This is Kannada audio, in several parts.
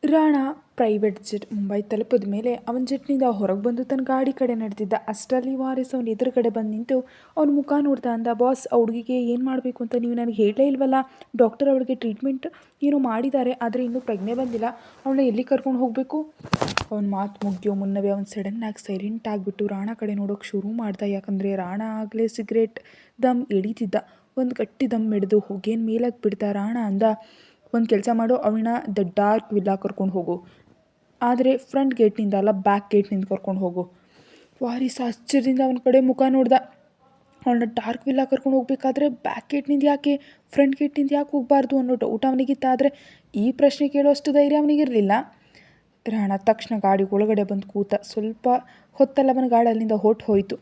ರಾಣಾ ಪ್ರೈವೇಟ್ ಜೆಟ್ ಮುಂಬೈ ತಲುಪಿದ ಮೇಲೆ ಅವನ ಜೆಟ್ನಿಂದ ಹೊರಗೆ ಬಂದು ತನ್ನ ಗಾಡಿ ಕಡೆ ನಡೆದಿದ್ದ. ಅಷ್ಟರಲ್ಲಿ ವಾರಿಸ್ ಅವನ ಎದುರುಗಡೆ ಬಂದು ನಿಂತು ಅವನ ಮುಖ ನೋಡ್ತಾ ಅಂದ, ಬಾಸ್, ಆ ಹುಡುಗಿಗೆ ಏನು ಮಾಡಬೇಕು ಅಂತ ನೀವು ನನಗೆ ಹೇಳಲೇ ಇಲ್ವಲ್ಲ. ಡಾಕ್ಟರ್ ಅವಳಿಗೆ ಟ್ರೀಟ್ಮೆಂಟ್ ಏನೋ ಮಾಡಿದ್ದಾರೆ, ಆದರೆ ಇನ್ನೂ ಪ್ರಜ್ಞೆ ಬಂದಿಲ್ಲ. ಅವಳನ್ನ ಎಲ್ಲಿ ಕರ್ಕೊಂಡು ಹೋಗಬೇಕು? ಅವನ ಮಾತು ಮುಗಿಯೋ ಮುನ್ನವೇ ಅವನು ಸಡನ್ನಾಗಿ ಸೈಲೆಂಟ್ ಆಗಿಬಿಟ್ಟು ರಾಣಾ ಕಡೆ ನೋಡೋಕೆ ಶುರು ಮಾಡ್ದ. ಯಾಕಂದರೆ ರಾಣಾ ಆಗಲೇ ಸಿಗರೇಟ್ ದಮ್ ಎಳೀತಿದ್ದ. ಒಂದು ಗಟ್ಟಿ ದಮ್ ಹಿಡಿದು ಹೊಗೇನು ಮೇಲಕ್ಕೆ ಬಿಡ್ತಾ ರಾಣಾ ಅಂದ, ಒಂದು ಕೆಲಸ ಮಾಡು, ಅವಳನ್ನ ದ ಡಾರ್ಕ್ ವಿಲ್ಲಾ ಕರ್ಕೊಂಡು ಹೋಗು, ಆದರೆ ಫ್ರಂಟ್ ಗೇಟ್ನಿಂದ ಅಲ್ಲ, ಬ್ಯಾಕ್ ಗೇಟ್ನಿಂದ ಕರ್ಕೊಂಡು ಹೋಗು. ವಾರಿಸ್ ಆಶ್ಚರ್ಯದಿಂದ ಅವನ ಕಡೆ ಮುಖ ನೋಡ್ದ. ಅವಳನ್ನ ಡಾರ್ಕ್ ವಿಲ್ಲಾ ಕರ್ಕೊಂಡು ಹೋಗ್ಬೇಕಾದ್ರೆ ಬ್ಯಾಕ್ ಗೇಟ್ನಿಂದ ಯಾಕೆ, ಫ್ರಂಟ್ ಗೇಟ್ನಿಂದ ಯಾಕೆ ಹೋಗಬಾರ್ದು ಅನ್ನೋ ಡೌಟ್ ಅವನಿಗಿತ್ತಾದರೆ ಈ ಪ್ರಶ್ನೆ ಕೇಳೋಷ್ಟು ಧೈರ್ಯ ಅವನಿಗಿರಲಿಲ್ಲ. ರಾಣಾ ತಕ್ಷಣ ಗಾಡಿ ಒಳಗಡೆ ಬಂದು ಕೂತ. ಸ್ವಲ್ಪ ಹೊತ್ತಲ್ಲ ಅವನ ಗಾಡಿ ಅಲ್ಲಿಂದ ಹೊಟ್ಟು ಹೋಯಿತು.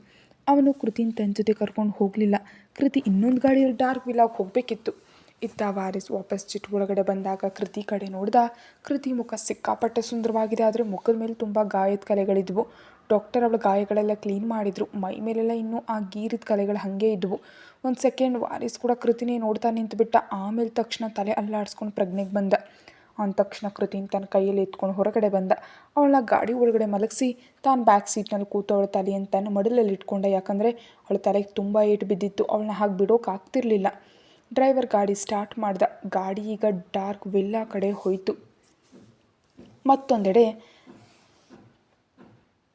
ಅವನು ಕೃತಿನ ತನ್ನ ಜೊತೆ ಕರ್ಕೊಂಡು ಹೋಗಲಿಲ್ಲ. ಕೃತಿ ಇನ್ನೊಂದು ಗಾಡಿಯಲ್ಲಿ ಡಾರ್ಕ್ ವಿಲ್ಲಾಗೆ ಹೋಗಬೇಕಿತ್ತು. ಇತ್ತ ವಾರಿಸ್ ವಾಪಸ್ ಜೆಟ್ ಒಳಗಡೆ ಬಂದಾಗ ಕೃತಿ ಕಡೆ ನೋಡ್ದ. ಕೃತಿ ಮುಖ ಸಿಕ್ಕಾಪಟ್ಟೆ ಸುಂದರವಾಗಿದೆ, ಆದರೆ ಮುಖದ ಮೇಲೆ ತುಂಬ ಗಾಯದ ಕಲೆಗಳಿದ್ವು. ಡಾಕ್ಟರ್ ಅವಳ ಗಾಯಗಳೆಲ್ಲ ಕ್ಲೀನ್ ಮಾಡಿದ್ರು. ಮೈ ಮೇಲೆಲ್ಲ ಇನ್ನೂ ಆ ಗೀರಿದ ಕಲೆಗಳು ಹಾಗೆ ಇದ್ವು. ಒಂದು ಸೆಕೆಂಡ್ ವಾರಿಸ್ ಕೂಡ ಕೃತಿನೇ ನೋಡ್ತಾ ನಿಂತುಬಿಟ್ಟ. ಆಮೇಲೆ ತಕ್ಷಣ ತಲೆ ಅಲ್ಲಾಡಿಸ್ಕೊಂಡು ಪ್ರಜ್ಞೆಗೆ ಬಂದ. ಅಂದ ತಕ್ಷಣ ಕೃತಿನ ತನ್ನ ಕೈಯಲ್ಲಿ ಎತ್ಕೊಂಡು ಹೊರಗಡೆ ಬಂದ. ಅವಳನ್ನ ಗಾಡಿ ಒಳಗಡೆ ಮಲಗಿಸಿ ತಾನು ಬ್ಯಾಕ್ ಸೀಟ್ನಲ್ಲಿ ಕೂತು ಅವಳ ತಲೆಯನ್ನು ತನ್ನ ಮಡಲಲ್ಲಿ ಇಟ್ಕೊಂಡ. ಯಾಕಂದರೆ ಅವಳ ತಲೆಗೆ ತುಂಬ ಏಟು ಬಿದ್ದಿತ್ತು. ಅವಳನ್ನ ಹಾಗೆ ಬಿಡೋಕೆ ಆಗ್ತಿರ್ಲಿಲ್ಲ. ಡ್ರೈವರ್ ಗಾಡಿ ಸ್ಟಾರ್ಟ್ ಮಾಡ್ದ. ಗಾಡಿ ಈಗ ಡಾರ್ಕ್ ವಿಲ್ಲಾ ಕಡೆ ಹೋಯಿತು. ಮತ್ತೊಂದೆಡೆ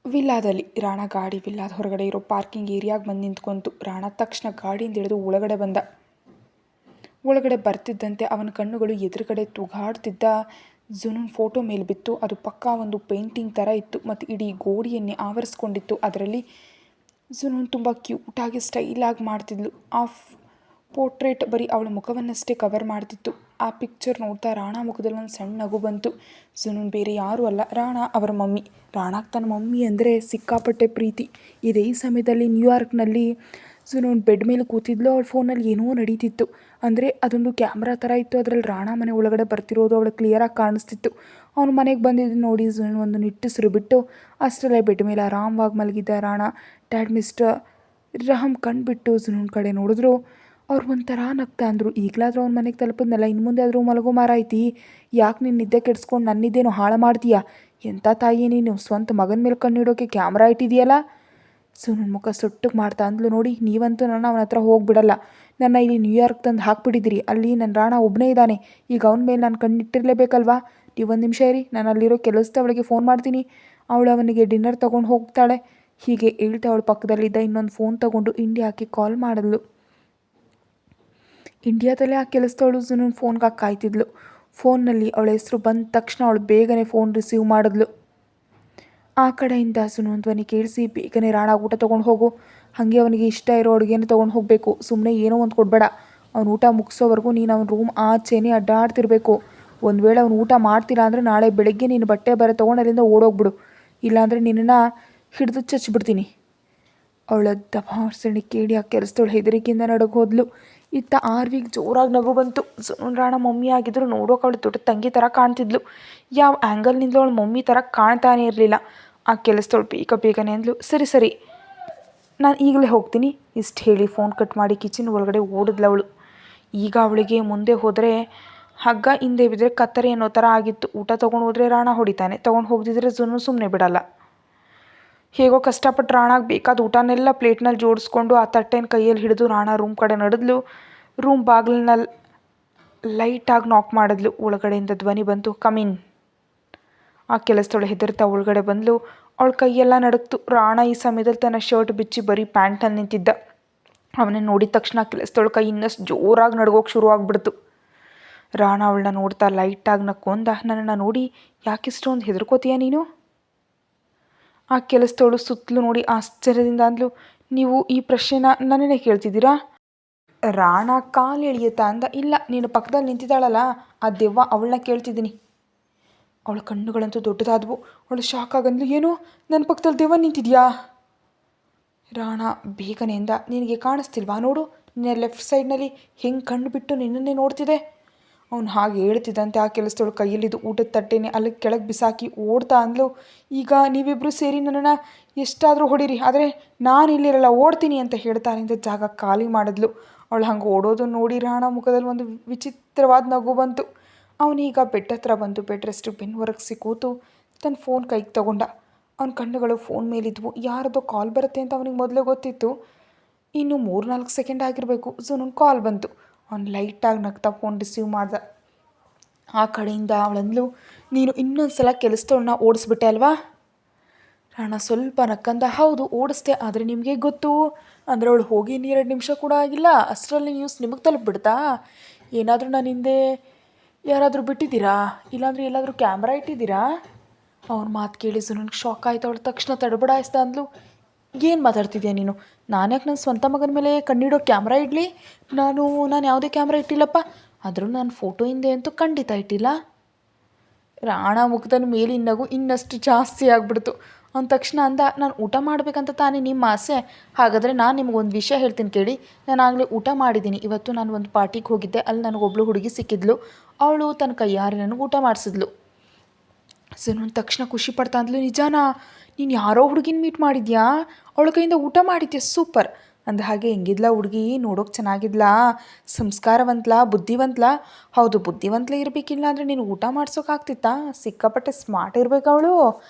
ವಿಲ್ಲಾದಲ್ಲಿ ರಾಣಾ ಗಾಡಿ ವಿಲ್ಲಾದ ಹೊರಗಡೆ ಇರೋ ಪಾರ್ಕಿಂಗ್ ಏರಿಯಾಗೆ ಬಂದು ನಿಂತ್ಕೊಂತು. ರಾಣಾ ತಕ್ಷಣ ಗಾಡಿಯಿಂದ ಹಿಡಿದು ಒಳಗಡೆ ಬಂದ. ಒಳಗಡೆ ಬರ್ತಿದ್ದಂತೆ ಅವನ ಕಣ್ಣುಗಳು ಎದುರುಗಡೆ ತೂಗಾಡ್ತಿದ್ದ ಜುನೂನ್ ಫೋಟೋ ಮೇಲೆ ಬಿತ್ತು. ಅದು ಪಕ್ಕಾ ಒಂದು ಪೇಂಟಿಂಗ್ ಥರ ಇತ್ತು ಮತ್ತು ಇಡೀ ಗೋಡೆಯನ್ನೇ ಆವರಿಸ್ಕೊಂಡಿತ್ತು. ಅದರಲ್ಲಿ ಜುನೂನ್ ತುಂಬ ಕ್ಯೂಟಾಗಿ ಸ್ಟೈಲಾಗಿ ಮಾಡ್ತಿದ್ಲು. ಆ ಪೋರ್ಟ್ರೇಟ್ ಬರೀ ಅವಳ ಮುಖವನ್ನಷ್ಟೇ ಕವರ್ ಮಾಡ್ತಿತ್ತು. ಆ ಪಿಕ್ಚರ್ ನೋಡ್ತಾ ರಾಣಾ ಮುಖದಲ್ಲಿ ಒಂದು ಸಣ್ಣ ನಗು ಬಂತು. ಜುನೂನ್ ಬೇರೆ ಯಾರೂ ಅಲ್ಲ, ರಾಣಾ ಅವರ ಮಮ್ಮಿ. ರಾಣಾಗೆ ತನ್ನ ಮಮ್ಮಿ ಅಂದರೆ ಸಿಕ್ಕಾಪಟ್ಟೆ ಪ್ರೀತಿ. ಇದೇ ಸಮಯದಲ್ಲಿ ನ್ಯೂಯಾರ್ಕ್ನಲ್ಲಿ ಜುನೂನ್ ಬೆಡ್ ಮೇಲೆ ಕೂತಿದ್ಲು. ಅವಳ ಫೋನಲ್ಲಿ ಏನೋ ನಡೀತಿತ್ತು. ಅಂದರೆ ಅದೊಂದು ಕ್ಯಾಮ್ರಾ ಥರ ಇತ್ತು. ಅದರಲ್ಲಿ ರಾಣಾ ಮನೆ ಒಳಗಡೆ ಬರ್ತಿರೋದು ಅವಳು ಕ್ಲಿಯರಾಗಿ ಕಾಣಿಸ್ತಿತ್ತು. ಅವನು ಮನೆಗೆ ಬಂದಿದ್ದು ನೋಡಿ ಜುನೂನ್ ಒಂದು ನಿಟ್ಟುಸಿರು ಬಿಟ್ಟು ಅಷ್ಟರಲ್ಲೇ ಬೆಡ್ ಮೇಲೆ ಆರಾಮವಾಗಿ ಮಲಗಿದ್ದ ರಾಣಾ ಡ್ಯಾಡ್ ಮಿಸ್ಟರ್ ರಹಮ್ ಕಣ್ಬಿಟ್ಟು ಜುನೂನ್ ಕಡೆ ನೋಡಿದ್ರು. ಅವ್ರು ಒಂಥರ ನಗ್ತಾ ಅಂದರು, ಈಗಲಾದ್ರೂ ಅವ್ನ ಮನೆಗೆ ತಲುಪಿದ್ನಲ್ಲ, ಇನ್ನು ಮುಂದೆ ಆದರೂ ಮಲಗೋ ಮಾರಾಯ್ತಿ, ಯಾಕೆ ನೀನು ನಿದ್ದೆ ಕೆಡಿಸ್ಕೊಂಡು ನನ್ನಿದ್ದೇನೋ ಹಾಳು ಮಾಡ್ತೀಯಾ? ಎಂಥ ತಾಯಿ ನೀನು, ಸ್ವಂತ ಮಗನ ಮೇಲೆ ಕಣ್ಣಿಡೋಕೆ ಕ್ಯಾಮ್ರಾ ಇಟ್ಟಿದೆಯಲ್ಲ. ಜುನೂನ್ ಮುಖ ಸೊಟ್ಟಿಗೆ ಮಾಡ್ತಾ ಅಂದ್ಲು, ನೋಡಿ ನೀವಂತೂ ನನ್ನ ಅವನ ಹತ್ರ ಹೋಗಿಬಿಡಲ್ಲ. ನನ್ನ ಇಲ್ಲಿ ನ್ಯೂಯಾರ್ಕ್ ತಂದು ಹಾಕ್ಬಿಟ್ಟಿದ್ದೀರಿ. ಅಲ್ಲಿ ನನ್ನ ರಾಣಾ ಒಬ್ಬನೇ ಇದ್ದಾನೆ. ಈಗ ಅವನ ಮೇಲೆ ನಾನು ಕಣ್ಣಿಟ್ಟಿರಲೇಬೇಕಲ್ವಾ? ನೀವು ಒಂದು ನಿಮಿಷ ಇರಿ, ನಾನು ಅಲ್ಲಿರೋ ಕೆಲಸದವಳಿಗೆ ಫೋನ್ ಮಾಡ್ತೀನಿ. ಅವಳು ಅವನಿಗೆ ಡಿನ್ನರ್ ತೊಗೊಂಡು ಹೋಗ್ತಾಳೆ. ಹೀಗೆ ಹೇಳ್ತಾ ಅವಳ ಪಕ್ಕದಲ್ಲಿದ್ದ ಇನ್ನೊಂದು ಫೋನ್ ತೊಗೊಂಡು ಇಂಡಿಯಾಕ್ಕೆ ಕಾಲ್ ಮಾಡಿದ್ಲು. ಇಂಡಿಯಾದಲ್ಲೇ ಆ ಕೆಲಸದವಳು ಜುನೂನ್ ಫೋನ್ಗೆ ಕಾಯ್ತಿದ್ಲು. ಫೋನ್ನಲ್ಲಿ ಅವಳ ಹೆಸರು ಬಂದ ತಕ್ಷಣ ಅವಳು ಬೇಗನೆ ಫೋನ್ ರಿಸೀವ್ ಮಾಡಿದ್ಲು. ಆ ಕಡೆಯಿಂದ ಜುನೂನ್ ಧ್ವನಿ ಕೇಳಿಸಿ, ಬೇಗನೆ ರಾಣಾ ಊಟ ತೊಗೊಂಡು ಹೋಗು, ಹಾಗೆ ಅವನಿಗೆ ಇಷ್ಟ ಇರೋ ಅಡುಗೆನ ತೊಗೊಂಡು ಹೋಗಬೇಕು. ಸುಮ್ಮನೆ ಏನೋ ಒಂದು ಕೊಡಬೇಡ. ಅವ್ನು ಊಟ ಮುಗಿಸೋವರೆಗೂ ನೀನು ಅವನ ರೂಮ್ ಆಚೆನೇ ಅಡ್ಡಾಡ್ತಿರ್ಬೇಕು. ಒಂದು ವೇಳೆ ಅವ್ನು ಊಟ ಮಾಡ್ತಿಲ್ಲ ಅಂದರೆ ನಾಳೆ ಬೆಳಗ್ಗೆ ನೀನು ಬಟ್ಟೆ ಬರೆ ತೊಗೊಂಡು ಅಲ್ಲಿಂದ ಓಡೋಗ್ಬಿಡು, ಇಲ್ಲಾಂದರೆ ನಿನ್ನನ್ನು ಹಿಡಿದು ಚಚ್ಚಿಬಿಡ್ತೀನಿ. ಅವಳ ದಬಾರ್ಸಣೆ ಕೇಳಿ ಆ ಕೆಲಸದವಳು ಹೆದರಿಕೆಯಿಂದ ನಡಗೆ ಹೋದ್ಲು. ಇತ್ತ ಆರ್ವಿಗೆ ಜೋರಾಗಿ ನಗು ಬಂತು. ಜುನೂನ್ ರಾಣಾ ಮಮ್ಮಿ ಆಗಿದ್ರು ನೋಡೋಕೆ ಅವಳು ದೊಡ್ಡ ತಂಗಿ ಥರ ಕಾಣ್ತಿದ್ಲು. ಯಾವ ಆ್ಯಂಗಲ್ನಿಂದಲೂ ಅವಳು ಮಮ್ಮಿ ಥರ ಕಾಣ್ತಾನೇ ಇರಲಿಲ್ಲ. ಆ ಕೆಲಸದವಳು ಬೇಗನೆ ಅಂದ್ಲು, ಸರಿ ಸರಿ, ನಾನು ಈಗಲೇ ಹೋಗ್ತೀನಿ ಇಷ್ಟು ಹೇಳಿ ಫೋನ್ ಕಟ್ ಮಾಡಿ ಕಿಚನ್ ಒಳಗಡೆ ಓಡಿದ್ಲವಳು. ಈಗ ಅವಳಿಗೆ ಮುಂದೆ ಹೋದರೆ ಹಗ್ಗ, ಹಿಂದೆ ಬಿದ್ದರೆ ಕತ್ತರಿ ಅನ್ನೋ ಥರ ಆಗಿತ್ತು. ಊಟ ತೊಗೊಂಡು ಹೋದರೆ ರಾಣಾ ಹೊಡಿತಾನೆ, ತೊಗೊಂಡು ಹೋಗದಿದ್ರೆ ಜುನೂನ್ ಸುಮ್ಮನೆ ಬಿಡಲ್ಲ. ಹೇಗೋ ಕಷ್ಟಪಟ್ಟು ರಾಣಾಗೆ ಬೇಕಾದ ಊಟನೆಲ್ಲ ಪ್ಲೇಟ್ನಲ್ಲಿ ಜೋಡಿಸ್ಕೊಂಡು ಆ ತಟ್ಟೆನ ಕೈಯಲ್ಲಿ ಹಿಡಿದು ರಾಣಾ ರೂಮ್ ಕಡೆ ನಡೆದ್ಲು. ರೂಮ್ ಬಾಗಿಲನ್ನ ಲೈಟಾಗಿ ನಾಕ್ ಮಾಡಿದ್ಲು. ಒಳಗಡೆಯಿಂದ ಧ್ವನಿ ಬಂತು, ಕಮಿನ್. ಆ ಕೆಲಸದವಳು ಹೆದರ್ತಾ ಒಳಗಡೆ ಬಂದ್ಲು. ಅವಳ ಕೈಯೆಲ್ಲ ನಡುಕ್ತು. ರಾಣಾ ಈ ಸಮಯದಲ್ಲಿ ತನ್ನ ಶರ್ಟ್ ಬಿಚ್ಚಿ ಬರೀ ಪ್ಯಾಂಟಲ್ಲಿ ನಿಂತಿದ್ದ. ಅವನನ್ನು ನೋಡಿದ ತಕ್ಷಣ ಕೆಲಸದವಳ ಕೈ ಇನ್ನಷ್ಟು ಜೋರಾಗಿ ನಡ್ಗೋಕೆ ಶುರುವಾಗ್ಬಿಡ್ತು. ರಾಣಾ ಅವಳನ್ನ ನೋಡ್ತಾ ಲೈಟಾಗಿ ನಕ್ಕೊಂದ, ನನ್ನನ್ನು ನೋಡಿ ಯಾಕಿಷ್ಟೊಂದು ಹೆದರ್ಕೋತೀಯ ನೀನು? ಆ ಕೆಲಸದವಳು ಸುತ್ತಲೂ ನೋಡಿ ಆಶ್ಚರ್ಯದಿಂದ ಅಂದ್ಲು, ನೀವು ಈ ಪ್ರಶ್ನೆನ ನನ್ನನ್ನೇ ಕೇಳ್ತಿದ್ದೀರಾ? ರಾಣಾ ಕಾಲು ಎಳೆಯುತ್ತಾ ಅಂದ, ಇಲ್ಲ, ನೀನು ಪಕ್ಕದಲ್ಲಿ ನಿಂತಿದ್ದಾಳಲ್ಲ ಆ ದೆವ್ವ, ಅವಳನ್ನ ಕೇಳ್ತಿದ್ದೀನಿ. ಅವಳ ಕಣ್ಣುಗಳಂತೂ ದೊಡ್ಡದಾದವು. ಅವಳು ಶಾಕ್ ಆಗಂದ್ಲು, ಏನು, ನನ್ನ ಪಕ್ಕದಲ್ಲಿ ದೆವ್ವ ನಿಂತಿದ್ಯಾ? ರಾಣಾ ಬೇಗನೆ ಅಂದ, ನಿನಗೆ ಕಾಣಿಸ್ತಿಲ್ವಾ? ನೋಡು, ನಿನ್ನ ಲೆಫ್ಟ್ ಸೈಡ್ನಲ್ಲಿ ಹೆಂಗೆ ಕಣ್ಣು ಬಿಟ್ಟು ನಿನ್ನನ್ನೇ ನೋಡ್ತಿದೆ. ಅವನು ಹಾಗೆ ಹೇಳ್ತಿದ್ದಂತೆ ಆ ಕೆಲಸದವಳು ಕೈಯಲ್ಲಿದ್ದು ಊಟದ ತಟ್ಟೆನೇ ಅಲ್ಲಿಗೆ ಕೆಳಗೆ ಬಿಸಾಕಿ ಓಡ್ತಾ ಅಂದ್ಲು, ಈಗ ನೀವಿಬ್ಬರು ಸೇರಿ ನನ್ನನ್ನು ಎಷ್ಟಾದರೂ ಹೊಡೀರಿ, ಆದರೆ ನಾನು ಇಲ್ಲಿರಲ್ಲ, ಓಡ್ತೀನಿ ಅಂತ ಹೇಳ್ತಾ ಅಲ್ಲಿಂದ ಜಾಗ ಖಾಲಿ ಮಾಡಿದ್ಲು. ಅವಳು ಹಂಗೆ ಓಡೋದು ನೋಡಿ ರಾಣಾ ಮುಖದಲ್ಲಿ ಒಂದು ವಿಚಿತ್ರವಾದ ನಗು ಬಂತು. ಅವನೀಗ ಬೆಡ್ ಹತ್ರ ಬಂದು ಬೆಡ್ ರೆಸ್ಟಿಗೆ ಬೆನ್ನು ಒರಗಿಸಿ ಕೂತು ತನ್ನ ಫೋನ್ ಕೈಗೆ ತಗೊಂಡ. ಅವನ ಕಣ್ಣುಗಳು ಫೋನ್ ಮೇಲಿದ್ವು. ಯಾರದೋ ಕಾಲ್ ಬರುತ್ತೆ ಅಂತ ಅವನಿಗೆ ಮೊದಲೇ ಗೊತ್ತಿತ್ತು. ಇನ್ನು 3-4 ಸೆಕೆಂಡ್ ಆಗಿರಬೇಕು, ಜುನೂನ್ ಕಾಲ್ ಬಂತು. ಅವ್ನು ಲೈಟಾಗಿ ನಗ್ತಾ ಫೋನ್ ರಿಸೀವ್ ಮಾಡ್ದ. ಆ ಕಡೆಯಿಂದ ಅವಳಂದ್ಲು, ನೀನು ಇನ್ನೊಂದು ಸಲ ಕೆಲಸದವಳನ್ನ ಓಡಿಸ್ಬಿಟ್ಟೆ ಅಲ್ವಾ? ರಾಣ ಸ್ವಲ್ಪ ನಕ್ಕಂದ, ಹೌದು ಓಡಿಸ್ದೆ, ಆದರೆ ನಿಮಗೆ ಗೊತ್ತು ಅಂದರೆ ಅವಳು ಹೋಗಿ 2 ನಿಮಿಷ ಕೂಡ ಆಗಿಲ್ಲ, ಅಷ್ಟರಲ್ಲಿ ನ್ಯೂಸ್ ನಿಮಗೆ ತಲುಪಿಬಿಡ್ತಾ? ಏನಾದರೂ ನಾನು ಹಿಂದೆ ಯಾರಾದರೂ ಬಿಟ್ಟಿದ್ದೀರಾ? ಇಲ್ಲಾಂದರೆ ಎಲ್ಲಾದರೂ ಕ್ಯಾಮ್ರಾ ಇಟ್ಟಿದ್ದೀರಾ? ಅವ್ನ ಮಾತು ಕೇಳಿ ನನಗೆ ಶಾಕ್ ಆಯಿತು. ಅವಳು ತಕ್ಷಣ ತಡಬಡಾಯಿಸ್ದ ಅಂದ್ಲು, ಏನು ಮಾತಾಡ್ತಿದ್ಯಾ ನೀನು? ನಾನು ಯಾಕೆ ನನ್ನ ಸ್ವಂತ ಮಗನ ಮೇಲೆ ಕಣ್ಣಿಡೋ ಕ್ಯಾಮ್ರಾ ಇಡಲಿ? ನಾನು ಯಾವುದೇ ಕ್ಯಾಮ್ರಾ ಇಟ್ಟಿಲ್ಲಪ್ಪ. ಆದರೂ ನಾನು ಫೋಟೋ ಹಿಂದೆ ಅಂತೂ ಖಂಡಿತ ಇಟ್ಟಿಲ್ಲ. ರಾಣ ಮುಖದ ಮೇಲಿನ ನಗು ಇನ್ನಷ್ಟು ಜಾಸ್ತಿ ಆಗಿಬಿಡ್ತು. ಅಂದ ತಕ್ಷಣ ಅಂದ, ನಾನು ಊಟ ಮಾಡಬೇಕಂತ ತಾನೇ ನಿಮ್ಮ ಆಸೆ? ಹಾಗಾದರೆ ನಾನು ನಿಮಗೊಂದು ವಿಷಯ ಹೇಳ್ತೀನಿ ಕೇಳಿ. ನಾನು ಆಗಲೇ ಊಟ ಮಾಡಿದ್ದೀನಿ. ಇವತ್ತು ನಾನು ಒಂದು ಪಾರ್ಟಿಗೆ ಹೋಗಿದ್ದೆ. ಅಲ್ಲಿ ನನಗೊಬ್ಳು ಹುಡುಗಿ ಸಿಕ್ಕಿದ್ಲು. ಅವಳು ತನ್ನ ಕೈಯಾರೆ ನನಗೆ ಊಟ ಮಾಡಿಸಿದ್ಲು. ಜುನೂನ್ ತಕ್ಷಣ ಖುಷಿ ಪಡ್ತಾ ಅಂದ್ಲು, ನಿಜಾನಾ? ನೀನು ಯಾರೋ ಹುಡುಗಿನ ಮೀಟ್ ಮಾಡಿದ್ಯಾ? ಅವಳ ಕೈಯಿಂದ ಊಟ ಮಾಡಿದ್ಯಾ? ಸೂಪರ್. ಅಂದ ಹಾಗೆ ಹೆಂಗಿದ್ಲಾ ಹುಡುಗಿ? ನೋಡೋಕೆ ಚೆನ್ನಾಗಿದ್ಲಾ? ಸಂಸ್ಕಾರವಂತಲಾ? ಬುದ್ಧಿವಂತಲಾ? ಹೌದು, ಬುದ್ಧಿವಂತಲೇ ಇರಬೇಕಿಲ್ಲ ಅಂದರೆ ನೀನು ಊಟ ಮಾಡ್ಸೋಕ್ಕಾಗ್ತಿತ್ತಾ? ಸಿಕ್ಕಾಪಟ್ಟೆ ಸ್ಮಾರ್ಟ್ ಇರಬೇಕು ಅವಳು.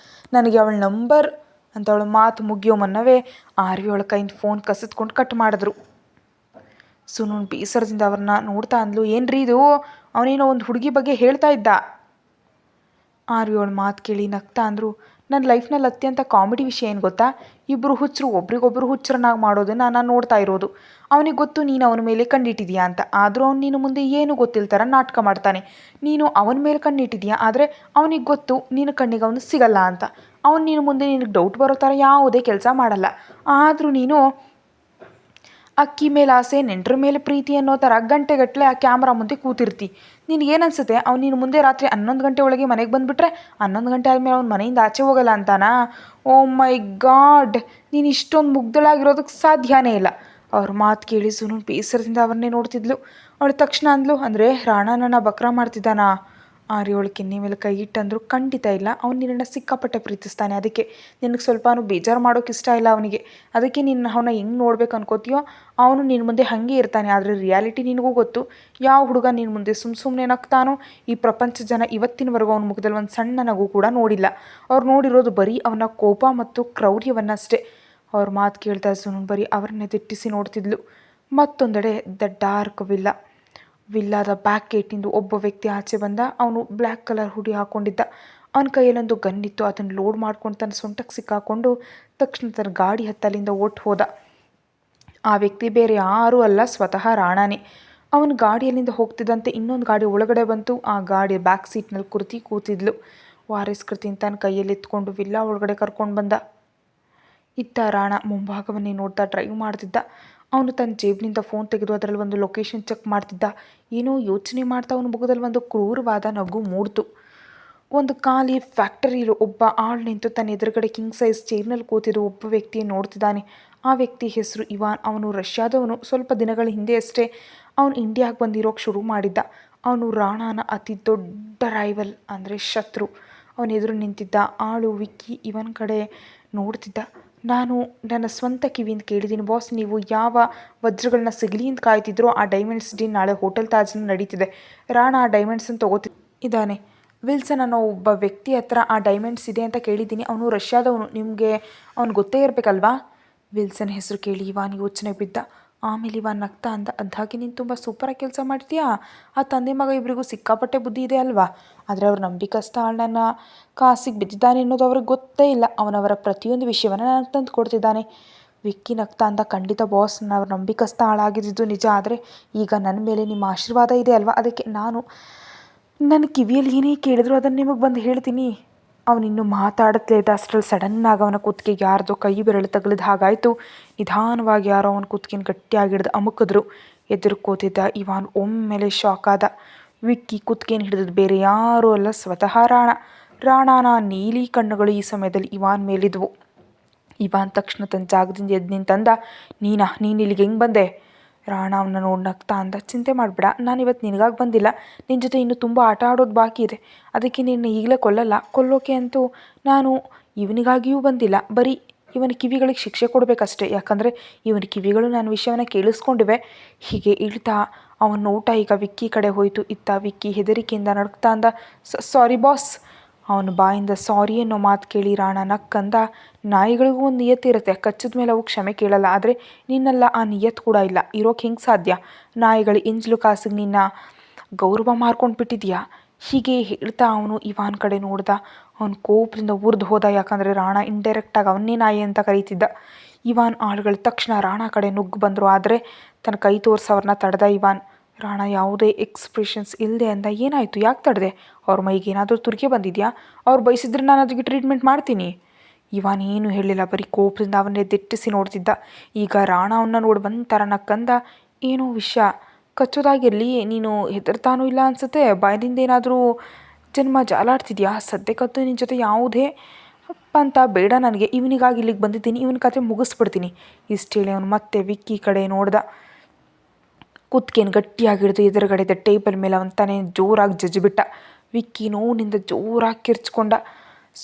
ನನಗೆ ಅವಳ ನಂಬರ್ ಅಂತ ಅವಳ ಮಾತು ಮುಗಿಯೋ ಮುನ್ನವೇ ಆರ್ವಿ ಅವಳ ಕೈಯಿಂದ ಫೋನ್ ಕಸಿದ್ಕೊಂಡು ಕಟ್ ಮಾಡಿದ್ರು. ಸುನೂನ್ ಬೇಸರದಿಂದ ಅವ್ರನ್ನ ನೋಡ್ತಾ ಅಂದ್ಲು, ಏನ್ರಿ ಇದು? ಅವನೇನೋ ಒಂದು ಹುಡುಗಿ ಬಗ್ಗೆ ಹೇಳ್ತಾ ಇದ್ದ. ಆರ್ವಿ ಅವಳ ಮಾತು ಕೇಳಿ ನಗ್ತಾ ಅಂದರು, ನನ್ನ ಲೈಫ್ನಲ್ಲಿ ಅತ್ಯಂತ ಕಾಮಿಡಿ ವಿಷಯ ಏನು ಗೊತ್ತಾ? ಇಬ್ಬರು ಹುಚ್ಚರು ಒಬ್ರಿಗೊಬ್ಬರು ಹುಚ್ಚರನ್ನಾಗಿ ಮಾಡೋದನ್ನು ನಾನು ನೋಡ್ತಾ ಇರೋದು. ಅವನಿಗೆ ಗೊತ್ತು ನೀನು ಅವನ ಮೇಲೆ ಕಣ್ಣಿಟ್ಟಿದೀಯಾ ಅಂತ, ಆದರೂ ಅವ್ನು ನೀನು ಮುಂದೆ ಏನೂ ಗೊತ್ತಿಲ್ಲ ಥರ ನಾಟಕ ಮಾಡ್ತಾನೆ. ನೀನು ಅವನ ಮೇಲೆ ಕಣ್ಣಿಟ್ಟಿದೀಯಾ, ಆದರೆ ಅವನಿಗೆ ಗೊತ್ತು ನಿನ್ನ ಕಣ್ಣಿಗೆ ಅವನು ಸಿಗಲ್ಲ ಅಂತ. ಅವನು ನೀನು ಮುಂದೆ ನಿನಗೆ ಡೌಟ್ ಬರೋ ಥರ ಯಾವುದೇ ಕೆಲಸ ಮಾಡಲ್ಲ. ಆದರೂ ನೀನು ಅಕ್ಕಿ ಮೇಲೆ ಆಸೆ, ನೆಂಟರ ಮೇಲೆ ಪ್ರೀತಿ ಅನ್ನೋ ಥರ ಗಂಟೆಗಟ್ಟಲೆ ಆ ಕ್ಯಾಮ್ರಾ ಮುಂದೆ ಕೂತಿರ್ತಿ. ನಿನಗೇನು ಅನಿಸುತ್ತೆ? ಅವ್ನು ನೀನು ಮುಂದೆ ರಾತ್ರಿ 11 ಗಂಟೆ ಒಳಗೆ ಮನೆಗೆ ಬಂದುಬಿಟ್ರೆ 11 ಗಂಟೆ ಆದಮೇಲೆ ಅವ್ನು ಮನೆಯಿಂದ ಆಚೆ ಹೋಗಲ್ಲ ಅಂತಾನಾ? ಓ ಮೈ ಗಾಡ್, ನೀನು ಇಷ್ಟೊಂದು ಮುಗ್ಧಳಾಗಿರೋದಕ್ಕೆ ಸಾಧ್ಯನೇ ಇಲ್ಲ. ಅವ್ರ ಮಾತು ಕೇಳಿ ಜುನೂನ್ ಬೇಸರದಿಂದ ಅವನ್ನೇ ನೋಡ್ತಿದ್ಲು. ಅವಳು ತಕ್ಷಣ ಅಂದ್ಲು, ಅಂದರೆ ರಾಣನನ್ನ ಬಕ್ರ ಮಾಡ್ತಿದ್ದಾನಾ? ಆರ್ಯ ಅವಳು ಕೆನ್ನೆ ಮೇಲೆ ಕೈ ಇಟ್ಟಂದ್ರು, ಖಂಡಿತ ಇಲ್ಲ. ಅವ್ನು ನಿನ್ನನ್ನು ಸಿಕ್ಕಾಪಟ್ಟೆ ಪ್ರೀತಿಸ್ತಾನೆ. ಅದಕ್ಕೆ ನಿನಗೆ ಸ್ವಲ್ಪನೂ ಬೇಜಾರು ಮಾಡೋಕೆ ಇಷ್ಟ ಇಲ್ಲ ಅವನಿಗೆ. ಅದಕ್ಕೆ ನೀನು ಅವನ ಹೆಂಗೆ ನೋಡ್ಬೇಕು ಅನ್ಕೋತೀಯೋ ಅವನು ನಿನ್ನ ಮುಂದೆ ಹಾಗೆ ಇರ್ತಾನೆ. ಆದರೆ ರಿಯಾಲಿಟಿ ನಿನಗೂ ಗೊತ್ತು. ಯಾವ ಹುಡುಗ ನಿನ್ನ ಮುಂದೆ ಸುಮ್ಮನೆ ನಗ್ತಾನೋ? ಈ ಪ್ರಪಂಚ ಜನ ಇವತ್ತಿನವರೆಗೂ ಅವನ ಮುಖದಲ್ಲಿ ಒಂದು ಸಣ್ಣ ನಗು ಕೂಡ ನೋಡಿಲ್ಲ. ಅವ್ರು ನೋಡಿರೋದು ಬರೀ ಅವನ ಕೋಪ ಮತ್ತು ಕ್ರೌರ್ಯವನ್ನಷ್ಟೇ. ಅವ್ರ ಮಾತು ಕೇಳ್ತಾ ಜುನೂನ್ ಬರೀ ಅವರನ್ನೇ ದಿಟ್ಟಿಸಿ ನೋಡ್ತಿದ್ಲು. ಮತ್ತೊಂದೆಡೆ ದ ಡಾರ್ಕ್ ವಿಲ್ಲಾದ ಬ್ಯಾಕ್ ಗೇಟಿಂದ ಒಬ್ಬ ವ್ಯಕ್ತಿ ಆಚೆ ಬಂದ. ಅವನು ಬ್ಲ್ಯಾಕ್ ಕಲರ್ ಹುಡಿ ಹಾಕ್ಕೊಂಡಿದ್ದ. ಅವನ ಕೈಯಲ್ಲೊಂದು ಗನ್ನಿತ್ತು. ಅದನ್ನು ಲೋಡ್ ಮಾಡ್ಕೊಂಡು ತನ್ನ ಸೊಂಟಕ್ಕೆ ಸಿಕ್ಕಾಕೊಂಡು ತಕ್ಷಣ ತನ್ನ ಗಾಡಿ ಹತ್ತಲಿಂದ ಹೋದ. ಆ ವ್ಯಕ್ತಿ ಬೇರೆ ಯಾರೂ ಅಲ್ಲ, ಸ್ವತಃ ರಾಣಾನೇ. ಅವನ ಗಾಡಿಯಲ್ಲಿಂದ ಹೋಗ್ತಿದ್ದಂತೆ ಇನ್ನೊಂದು ಗಾಡಿ ಒಳಗಡೆ ಬಂತು. ಆ ಗಾಡಿ ಬ್ಯಾಕ್ ಸೀಟ್ನಲ್ಲಿ ಕೃತಿ ಕೂತಿದ್ಲು. ವಾರಿಸ್ ಕೃತಿನ ತನ್ನ ಕೈಯಲ್ಲಿ ಎತ್ಕೊಂಡು ವಿಲ್ಲಾ ಒಳಗಡೆ ಕರ್ಕೊಂಡು ಬಂದ. ಇತ್ತ ರಾಣ ಮುಂಭಾಗವನ್ನೇ ನೋಡ್ತಾ ಡ್ರೈವ್ ಮಾಡ್ತಿದ್ದ. ಅವನು ತನ್ನ ಜೇಬಿನಿಂದ ಫೋನ್ ತೆಗೆದು ಅದರಲ್ಲಿ ಒಂದು ಲೊಕೇಶನ್ ಚೆಕ್ ಮಾಡ್ತಿದ್ದ. ಏನೋ ಯೋಚನೆ ಮಾಡ್ತಾ ಅವನ ಮುಖದಲ್ಲಿ ಒಂದು ಕ್ರೂರವಾದ ನಗು ಮೂಡ್ತು. ಒಂದು ಖಾಲಿ ಫ್ಯಾಕ್ಟರಿಯಲ್ಲಿ ಒಬ್ಬ ಆಳು ನಿಂತು ತನ್ನ ಎದುರುಗಡೆ ಕಿಂಗ್ ಸೈಜ್ ಚೇರ್ನಲ್ಲಿ ಕೂತಿದ್ದು ಒಬ್ಬ ವ್ಯಕ್ತಿಯನ್ನು ನೋಡ್ತಿದ್ದಾನೆ. ಆ ವ್ಯಕ್ತಿ ಹೆಸರು ಇವಾನ್. ಅವನು ರಷ್ಯಾದವನು. ಸ್ವಲ್ಪ ದಿನಗಳ ಹಿಂದೆ ಅಷ್ಟೇ ಅವನು ಇಂಡಿಯಾಗೆ ಬಂದಿರೋಕ್ಕೆ ಶುರು ಮಾಡಿದ್ದ. ಅವನು ರಾಣಾನ ಅತಿ ದೊಡ್ಡ ರೈವಲ್, ಅಂದರೆ ಶತ್ರು. ಅವನ ಎದುರು ನಿಂತಿದ್ದ ಆಳು ವಿಕ್ಕಿ ಇವನ್ ಕಡೆ ನೋಡ್ತಿದ್ದ. ನಾನು ನನ್ನ ಸ್ವಂತ ಕಿವಿಯಿಂದ ಕೇಳಿದ್ದೀನಿ ಬಾಸ್, ನೀವು ಯಾವ ವಜ್ರಗಳನ್ನ ಸಿಗಲಿ ಅಂತ ಕಾಯ್ತಿದ್ರು ಆ ಡೈಮಂಡ್ಸ್ ಡೇ ನಾಳೆ ಹೋಟೆಲ್ ತಾಜ್ನಲ್ಲಿ ನಡೀತಿದೆ. ರಾಣ ಆ ಡೈಮಂಡ್ಸನ್ನು ತೊಗೋತಿದ್ದಾನೆ. ವಿಲ್ಸನ್ ಅನ್ನೋ ಒಬ್ಬ ವ್ಯಕ್ತಿ ಹತ್ರ ಆ ಡೈಮಂಡ್ಸ್ ಇದೆ ಅಂತ ಕೇಳಿದ್ದೀನಿ. ಅವನು ರಷ್ಯಾದವನು, ನಿಮಗೆ ಅವ್ನು ಗೊತ್ತೇ ಇರಬೇಕಲ್ವಾ? ವಿಲ್ಸನ್ ಹೆಸರು ಕೇಳಿ ಇವಾನ್ ಯೋಚನೆ ಬಿದ್ದ. ಆಮೇಲೆ ಇವಾನ್ ನಗ್ತಾ ಅಂದ, ಅದಾಗಿ ನೀನು ತುಂಬ ಸೂಪರಾಗಿ ಕೆಲಸ ಮಾಡ್ತೀಯಾ. ಆ ತಂದೆ ಮಗ ಇಬ್ಬರಿಗೂ ಸಿಕ್ಕಾಪಟ್ಟೆ ಬುದ್ಧಿ ಇದೆ ಅಲ್ವಾ? ಆದರೆ ಅವ್ರ ನಂಬಿಕಸ್ಥ ಆಳನ್ನ ಕಾಸಿಗೆ ಬಿದ್ದಿದ್ದಾನೆ ಅನ್ನೋದು ಅವ್ರಿಗೆ ಗೊತ್ತೇ ಇಲ್ಲ. ಅವನವರ ಪ್ರತಿಯೊಂದು ವಿಷಯವನ್ನು ನನಗೆ ತಂದು ಕೊಡ್ತಿದ್ದಾನೆ. ವಿಕ್ಕಿ ನಗ್ತಾ ಅಂದ, ಖಂಡಿತ ಬಾಸ್, ಅವ್ರ ನಂಬಿಕಸ್ಥ ಆಳಾಗಿದ್ದು ನಿಜ. ಆದರೆ ಈಗ ನನ್ನ ಮೇಲೆ ನಿಮ್ಮ ಆಶೀರ್ವಾದ ಇದೆ ಅಲ್ವಾ? ಅದಕ್ಕೆ ನಾನು ನನ್ನ ಕಿವಿಯಲ್ಲಿ ಏನೇ ಕೇಳಿದ್ರು ಅದನ್ನು ನಿಮಗೆ ಬಂದು ಹೇಳ್ತೀನಿ. ಅವನಿನ್ನೂ ಮಾತಾಡತ್ಲೇ ಇದ್ದ. ಅಷ್ಟರಲ್ಲಿ ಸಡನ್ನಾಗಿ ಅವನ ಕುತ್ತಿಗೆಗೆ ಯಾರ್ದೋ ಕೈ ಬೆರಳು ತಗಲಿದ ಹಾಗಾಯಿತು. ನಿಧಾನವಾಗಿ ಯಾರೋ ಅವನ ಕುತ್ತಿಗೆನ ಗಟ್ಟಿಯಾಗಿ ಹಿಡಿದು ಅಮುಕಿದ್ರು. ಎದುರು ಕೂತಿದ್ದ ಇವಾನ್ ಒಮ್ಮೆಲೆ ಶಾಕ್ ಆದ. ವಿಕ್ಕಿ ಕುತ್ತಿಗೆನ ಹಿಡಿದು ಬೇರೆ ಯಾರೂ ಅಲ್ಲ, ಸ್ವತಃ ರಾಣಾನ ನೀಲಿ ಕಣ್ಣುಗಳು ಈ ಸಮಯದಲ್ಲಿ ಇವಾನ್ ಮೇಲಿದ್ವು. ಇವಾನ್ ತಕ್ಷಣ ತನ್ನ ಜಾಗದಿಂದ ಎದ್ದು ನಿಂತಂದ, ನೀನು ಇಲ್ಲಿಗೆ ಹೆಂಗೆ ಬಂದೆ? ರಾಣ ಅವನ್ನ ನೋಡಿ ನಗ್ತಾ ಅಂದ, ಚಿಂತೆ ಮಾಡಬೇಡ, ನಾನಿವತ್ತು ನಿನಗಾಗಿ ಬಂದಿಲ್ಲ. ನಿನ್ನ ಜೊತೆ ಇನ್ನೂ ತುಂಬ ಆಟ ಆಡೋದು ಬಾಕಿ ಇದೆ. ಅದಕ್ಕೆ ನಿನ್ನ ಈಗಲೇ ಕೊಲ್ಲೋಕೆ ಅಂತೂ ನಾನು ಇವನಿಗಾಗಿಯೂ ಬಂದಿಲ್ಲ. ಬರೀ ಇವನ ಕಿವಿಗಳಿಗೆ ಶಿಕ್ಷೆ ಕೊಡಬೇಕಷ್ಟೇ. ಯಾಕಂದರೆ ಇವನ ಕಿವಿಗಳು ನನ್ನ ವಿಷಯವನ್ನು ಕೇಳಿಸ್ಕೊಂಡಿವೆ. ಹೀಗೆ ಇಳ್ತಾ ಅವನ ನೋಟ ಈಗ ವಿಕ್ಕಿ ಕಡೆ ಹೋಯಿತು. ಇತ್ತ ವಿಕ್ಕಿ ಹೆದರಿಕೆಯಿಂದ ನಡುಕ್ತಾ ಅಂದ, ಸಾರಿ ಬಾಸ್. ಅವನ ಬಾಯಿಂದ ಸಾರಿ ಅನ್ನೋ ಮಾತು ಕೇಳಿ ರಾಣಾ ನಕ್ಕಂದ, ನಾಯಿಗಳಿಗೂ ಒಂದು ನಿಯತ್ತಿರುತ್ತೆ, ಕಚ್ಚಿದ ಮೇಲೆ ಅವು ಕ್ಷಮೆ ಕೇಳಲ್ಲ. ಆದರೆ ನಿನ್ನೆಲ್ಲ ಆ ನಿಯತ್ತು ಕೂಡ ಇಲ್ಲ. ಇರೋಕೆ ಹೆಂಗೆ ಸಾಧ್ಯ? ನಾಯಿಗಳು ಇಂಜ್ಲು ಕಾಸಿಗೆ ನಿನ್ನ ಗೌರವ ಮಾರ್ಕೊಂಡು ಬಿಟ್ಟಿದ್ಯಾ? ಹೀಗೆ ಹೇಳ್ತಾ ಅವನು ಇವಾನ್ ಕಡೆ ನೋಡ್ದ. ಅವನ ಕೋಪದಿಂದ ಉರಿದು ಹೋದ. ಯಾಕಂದರೆ ರಾಣಾ ಇಂಡೈರೆಕ್ಟಾಗಿ ಅವನ್ನೇ ನಾಯಿ ಅಂತ ಕರೀತಿದ್ದ. ಇವಾನ್ ಆಳುಗಳ ತಕ್ಷಣ ರಾಣಾ ಕಡೆ ನುಗ್ಗು ಬಂದರು. ಆದರೆ ತನ್ನ ಕೈ ತೋರಿಸಿ ಅವ್ರನ್ನ ತಡೆದ ಇವಾನ್. ರಾಣಾ ಯಾವುದೇ ಎಕ್ಸ್ಪ್ರೆಷನ್ಸ್ ಇಲ್ಲದೆ ಅಂದ, ಏನಾಯಿತು, ಯಾಕೆ ತಡೆದೆ? ಅವ್ರ ಮೈಗೆ ಏನಾದರೂ ತುರಿಕೆ ಬಂದಿದೆಯಾ? ಅವ್ರು ಬಯಸಿದ್ರೆ ನಾನು ಅದಕ್ಕೆ ಟ್ರೀಟ್ಮೆಂಟ್ ಮಾಡ್ತೀನಿ. ಇವಾನ್ ಏನು ಹೇಳಿಲ್ಲ, ಬರೀ ಕೋಪದಿಂದ ಅವನ್ನೇ ದಿಟ್ಟಿಸಿ ನೋಡ್ತಿದ್ದ. ಈಗ ರಾಣಾ ಅವನ್ನ ನೋಡಿ ಒಂಥರ ನಕ್ಕಂದ, ಏನೋ ವಿಷಯ ಕಚ್ಚೋದಾಗಿರಲಿ, ನೀನು ಹೆದರ್ತಾನೂ ಇಲ್ಲ ಅನಿಸುತ್ತೆ, ಬಾಯದಿಂದ ಏನಾದರೂ ಜನ್ಮ ಜಾಲಾಡ್ತಿದ್ಯಾ? ಸದ್ಯಕ್ಕಂತೂ ನಿನ್ನ ಜೊತೆ ಯಾವುದೇ ಅಂತ ಬೇಡ ನನಗೆ, ಇವನಿಗಾಗಿ ಇಲ್ಲಿಗೆ ಬಂದಿದ್ದೀನಿ, ಇವನ ಕತೆ ಮುಗಿಸ್ಬಿಡ್ತೀನಿ. ಇಷ್ಟು ಹೇಳಿ ಅವನು ಮತ್ತೆ ವಿಕ್ಕಿ ಕಡೆ ನೋಡ್ದ. ಕುತ್ತಿಗೆನ ಗಟ್ಟಿಯಾಗಿ ಹಿಡಿದು ಎದುರುಗಡೆ ಟೇಬಲ್ ಮೇಲೆ ಅವನ ತಾನೇ ಜೋರಾಗಿ ಜಜ್ಜಿಬಿಟ್ಟ. ವಿಕ್ಕಿ ನೋವಿನಿಂದ ಜೋರಾಗಿ ಕಿರ್ಚ್ಕೊಂಡ.